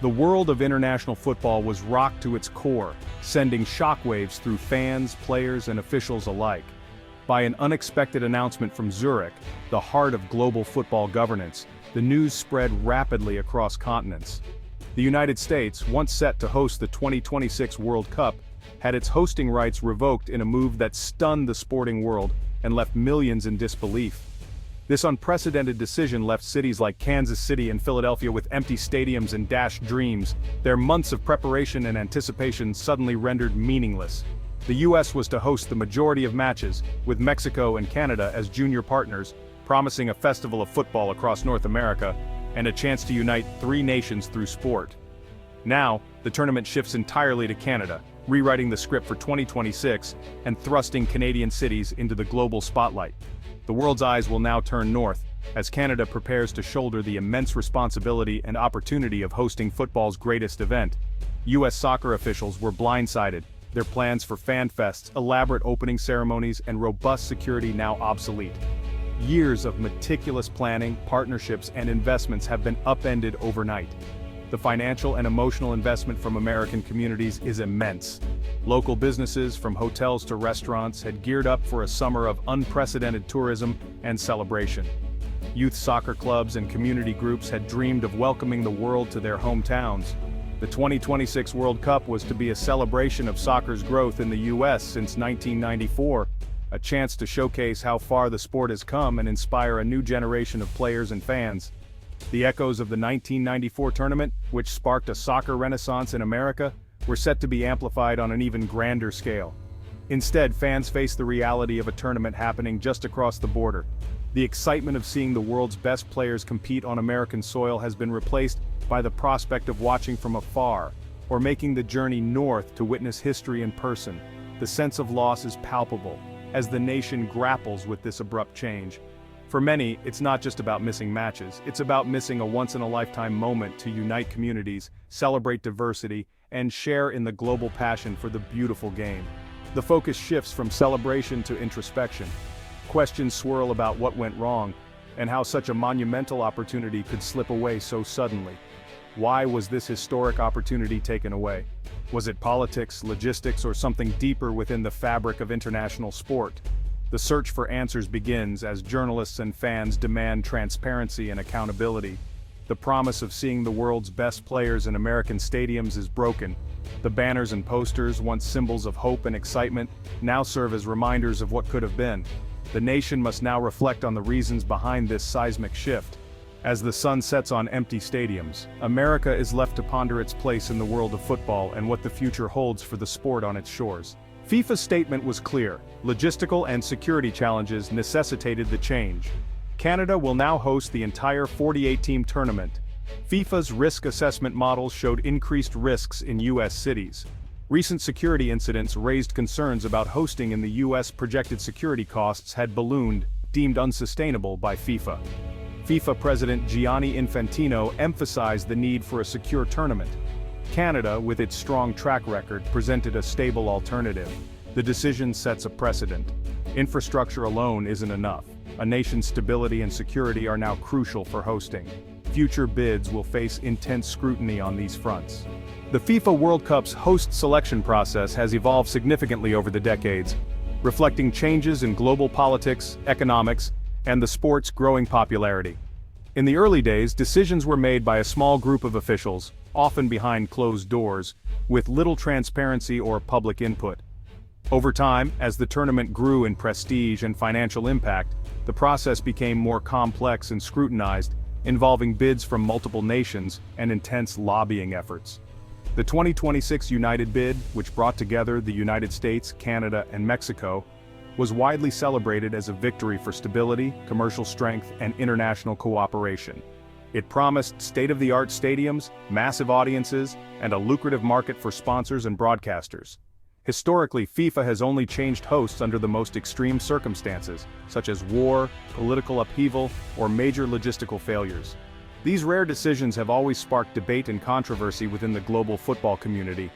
The world of international football was rocked to its core, sending shockwaves through fans, players, and officials alike. By an unexpected announcement from Zurich, the heart of global football governance, the news spread rapidly across continents. The United States, once set to host the 2026 World Cup, had its hosting rights revoked in a move that stunned the sporting world and left millions in disbelief. This unprecedented decision left cities like Kansas City and Philadelphia with empty stadiums and dashed dreams, their months of preparation and anticipation suddenly rendered meaningless. The U.S. was to host the majority of matches, with Mexico and Canada as junior partners, promising a festival of football across North America, and a chance to unite three nations through sport. Now, the tournament shifts entirely to Canada, rewriting the script for 2026 and thrusting Canadian cities into the global spotlight. The world's eyes will now turn north, as Canada prepares to shoulder the immense responsibility and opportunity of hosting football's greatest event. U.S. soccer officials were blindsided, their plans for fan fests, elaborate opening ceremonies, and robust security now obsolete. Years of meticulous planning, partnerships, and investments have been upended overnight. The financial and emotional investment from American communities is immense. Local businesses, from hotels to restaurants, had geared up for a summer of unprecedented tourism and celebration. Youth soccer clubs and community groups had dreamed of welcoming the world to their hometowns. The 2026 World Cup was to be a celebration of soccer's growth in the U.S. since 1994, a chance to showcase how far the sport has come and inspire a new generation of players and fans. The echoes of the 1994 tournament, which sparked a soccer renaissance in America, were set to be amplified on an even grander scale. Instead, fans face the reality of a tournament happening just across the border. The excitement of seeing the world's best players compete on American soil has been replaced by the prospect of watching from afar, or making the journey north to witness history in person. The sense of loss is palpable, as the nation grapples with this abrupt change. For many, it's not just about missing matches, it's about missing a once-in-a-lifetime moment to unite communities, celebrate diversity, and share in the global passion for the beautiful game. The focus shifts from celebration to introspection. Questions swirl about what went wrong, and how such a monumental opportunity could slip away so suddenly. Why was this historic opportunity taken away? Was it politics, logistics, or something deeper within the fabric of international sport? The search for answers begins as journalists and fans demand transparency and accountability. The promise of seeing the world's best players in American stadiums is broken. The banners and posters, once symbols of hope and excitement, now serve as reminders of what could have been. The nation must now reflect on the reasons behind this seismic shift. As the sun sets on empty stadiums, America is left to ponder its place in the world of football and what the future holds for the sport on its shores. FIFA's statement was clear: logistical and security challenges necessitated the change. Canada will now host the entire 48-team tournament. FIFA's risk assessment models showed increased risks in U.S. cities. Recent security incidents raised concerns about hosting in the U.S. Projected security costs had ballooned, deemed unsustainable by FIFA. FIFA President Gianni Infantino emphasized the need for a secure tournament. Canada, with its strong track record, presented a stable alternative. The decision sets a precedent. Infrastructure alone isn't enough. A nation's stability and security are now crucial for hosting. Future bids will face intense scrutiny on these fronts. The FIFA World Cup's host selection process has evolved significantly over the decades, reflecting changes in global politics, economics, and the sport's growing popularity. In the early days, decisions were made by a small group of officials, often behind closed doors, with little transparency or public input. Over time, as the tournament grew in prestige and financial impact, the process became more complex and scrutinized, involving bids from multiple nations and intense lobbying efforts. The 2026 United bid, which brought together the United States, Canada, and Mexico, was widely celebrated as a victory for stability, commercial strength, and international cooperation. It promised state-of-the-art stadiums, massive audiences, and a lucrative market for sponsors and broadcasters. Historically, FIFA has only changed hosts under the most extreme circumstances, such as war, political upheaval, or major logistical failures. These rare decisions have always sparked debate and controversy within the global football community.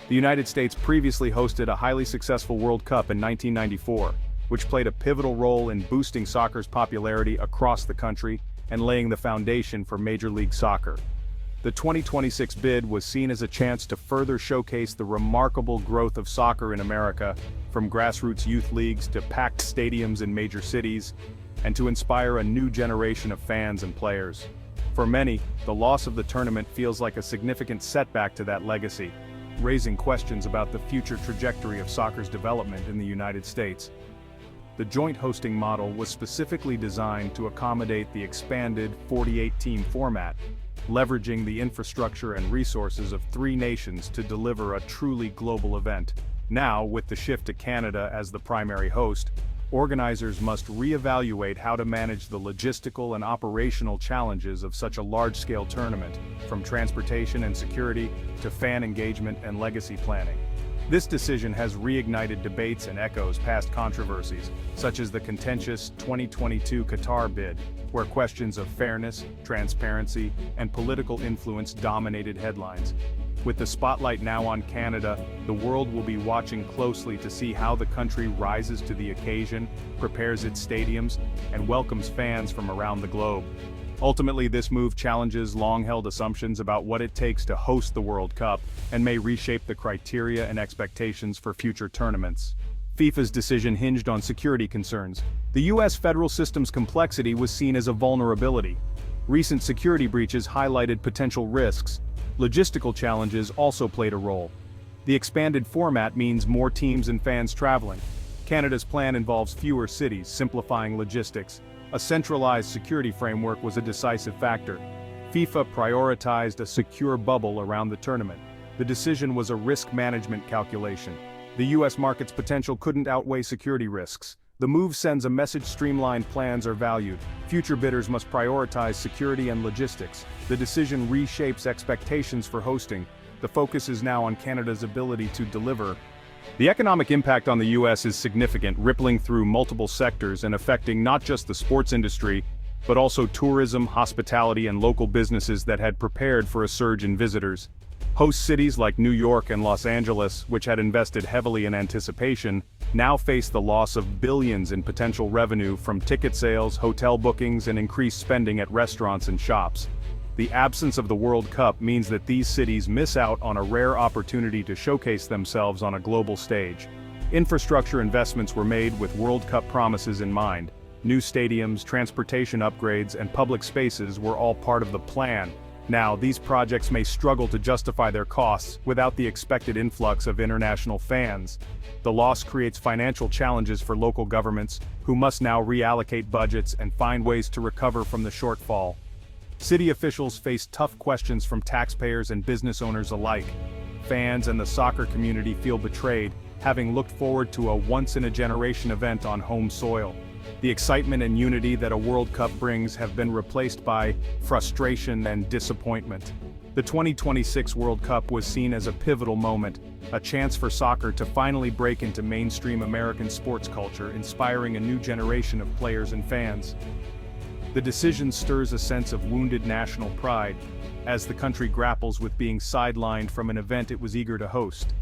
The United States previously hosted a highly successful World Cup in 1994, which played a pivotal role in boosting soccer's popularity across the country and laying the foundation for Major League Soccer. The 2026 bid was seen as a chance to further showcase the remarkable growth of soccer in America, from grassroots youth leagues to packed stadiums in major cities, and to inspire a new generation of fans and players. For many, the loss of the tournament feels like a significant setback to that legacy, raising questions about the future trajectory of soccer's development in the United States. The joint hosting model was specifically designed to accommodate the expanded 48-team format, leveraging the infrastructure and resources of 3 nations to deliver a truly global event. Now, with the shift to Canada as the primary host, organizers must reevaluate how to manage the logistical and operational challenges of such a large-scale tournament, from transportation and security to fan engagement and legacy planning. This decision has reignited debates and echoes past controversies, such as the contentious 2022 Qatar bid, where questions of fairness, transparency, and political influence dominated headlines. With the spotlight now on Canada, the world will be watching closely to see how the country rises to the occasion, prepares its stadiums, and welcomes fans from around the globe. Ultimately, this move challenges long-held assumptions about what it takes to host the World Cup and may reshape the criteria and expectations for future tournaments. FIFA's decision hinged on security concerns. The U.S. federal system's complexity was seen as a vulnerability. Recent security breaches highlighted potential risks. Logistical challenges also played a role. The expanded format means more teams and fans traveling. Canada's plan involves fewer cities, simplifying logistics. A centralized security framework was a decisive factor. FIFA prioritized a secure bubble around the tournament. The decision was a risk management calculation. The U.S. market's potential couldn't outweigh security risks. The move sends a message: streamlined plans are valued. Future bidders must prioritize security and logistics. The decision reshapes expectations for hosting. The focus is now on Canada's ability to deliver. The economic impact on the U.S. is significant, rippling through multiple sectors and affecting not just the sports industry, but also tourism, hospitality, and local businesses that had prepared for a surge in visitors. Host cities like New York and Los Angeles, which had invested heavily in anticipation, now face the loss of billions in potential revenue from ticket sales, hotel bookings, and increased spending at restaurants and shops. The absence of the World Cup means that these cities miss out on a rare opportunity to showcase themselves on a global stage. Infrastructure investments were made with World Cup promises in mind. New stadiums, transportation upgrades, and public spaces were all part of the plan. Now, these projects may struggle to justify their costs without the expected influx of international fans. The loss creates financial challenges for local governments, who must now reallocate budgets and find ways to recover from the shortfall. City officials face tough questions from taxpayers and business owners alike. Fans and the soccer community feel betrayed, having looked forward to a once-in-a-generation event on home soil. The excitement and unity that a World Cup brings have been replaced by frustration and disappointment. The 2026 World Cup was seen as a pivotal moment, a chance for soccer to finally break into mainstream American sports culture, inspiring a new generation of players and fans. The decision stirs a sense of wounded national pride, as the country grapples with being sidelined from an event it was eager to host.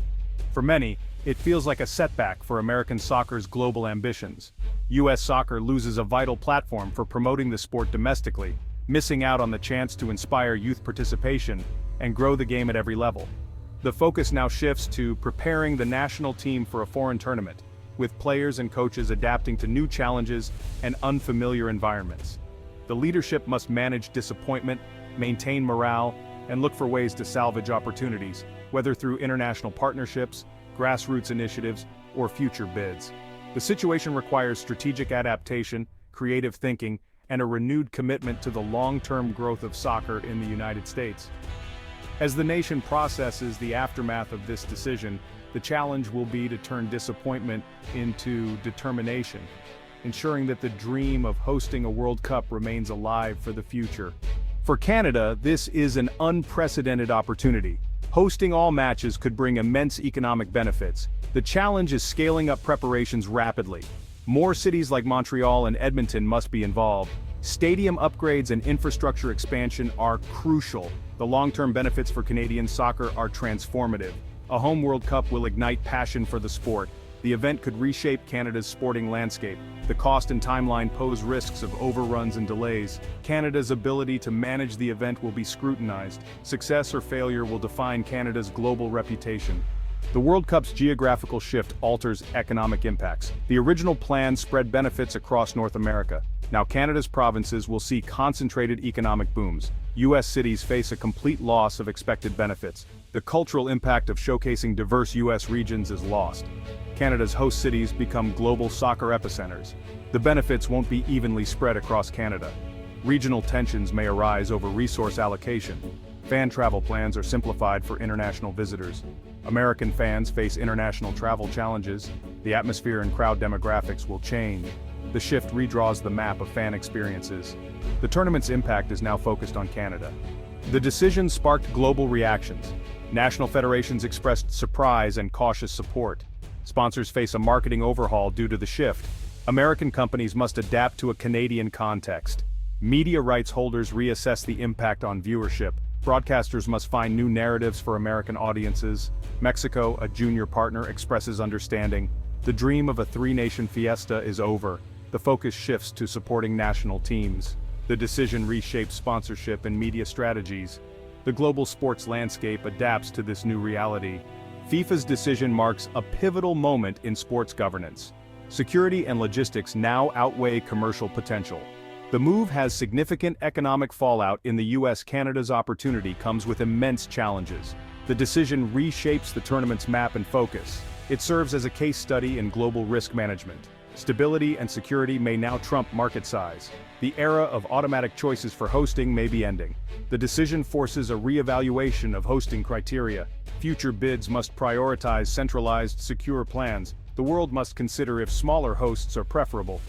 For many, it feels like a setback for American soccer's global ambitions. U.S. soccer loses a vital platform for promoting the sport domestically, missing out on the chance to inspire youth participation and grow the game at every level. The focus now shifts to preparing the national team for a foreign tournament, with players and coaches adapting to new challenges and unfamiliar environments. The leadership must manage disappointment, maintain morale, and look for ways to salvage opportunities, whether through international partnerships, grassroots initiatives, or future bids. The situation requires strategic adaptation, creative thinking, and a renewed commitment to the long-term growth of soccer in the United States. As the nation processes the aftermath of this decision, the challenge will be to turn disappointment into determination, ensuring that the dream of hosting a World Cup remains alive for the future. For Canada, this is an unprecedented opportunity. Hosting all matches could bring immense economic benefits. The challenge is scaling up preparations rapidly. More cities like Montreal and Edmonton must be involved. Stadium upgrades and infrastructure expansion are crucial. The long-term benefits for Canadian soccer are transformative. A home World Cup will ignite passion for the sport, The event could reshape Canada's sporting landscape. The cost and timeline pose risks of overruns and delays. Canada's ability to manage the event will be scrutinized. Success or failure will define Canada's global reputation. The World Cup's geographical shift alters economic impacts. The original plan spread benefits across North America. Now Canada's provinces will see concentrated economic booms. U.S. cities face a complete loss of expected benefits. The cultural impact of showcasing diverse U.S. regions is lost. Canada's host cities become global soccer epicenters. The benefits won't be evenly spread across Canada. Regional tensions may arise over resource allocation. Fan travel plans are simplified for international visitors. American fans face international travel challenges. The atmosphere and crowd demographics will change. The shift redraws the map of fan experiences. The tournament's impact is now focused on Canada. The decision sparked global reactions. National federations expressed surprise and cautious support. Sponsors face a marketing overhaul due to the shift. American companies must adapt to a Canadian context. Media rights holders reassess the impact on viewership. Broadcasters must find new narratives for American audiences. Mexico, a junior partner, expresses understanding. The dream of a three-nation fiesta is over. The focus shifts to supporting national teams. The decision reshapes sponsorship and media strategies. The global sports landscape adapts to this new reality. FIFA's decision marks a pivotal moment in sports governance. Security and logistics now outweigh commercial potential. The move has significant economic fallout in the U.S. Canada's opportunity comes with immense challenges. The decision reshapes the tournament's map and focus. It serves as a case study in global risk management. Stability and security may now trump market size. The era of automatic choices for hosting may be ending. The decision forces a re-evaluation of hosting criteria. Future bids must prioritize centralized, secure plans. The world must consider if smaller hosts are preferable.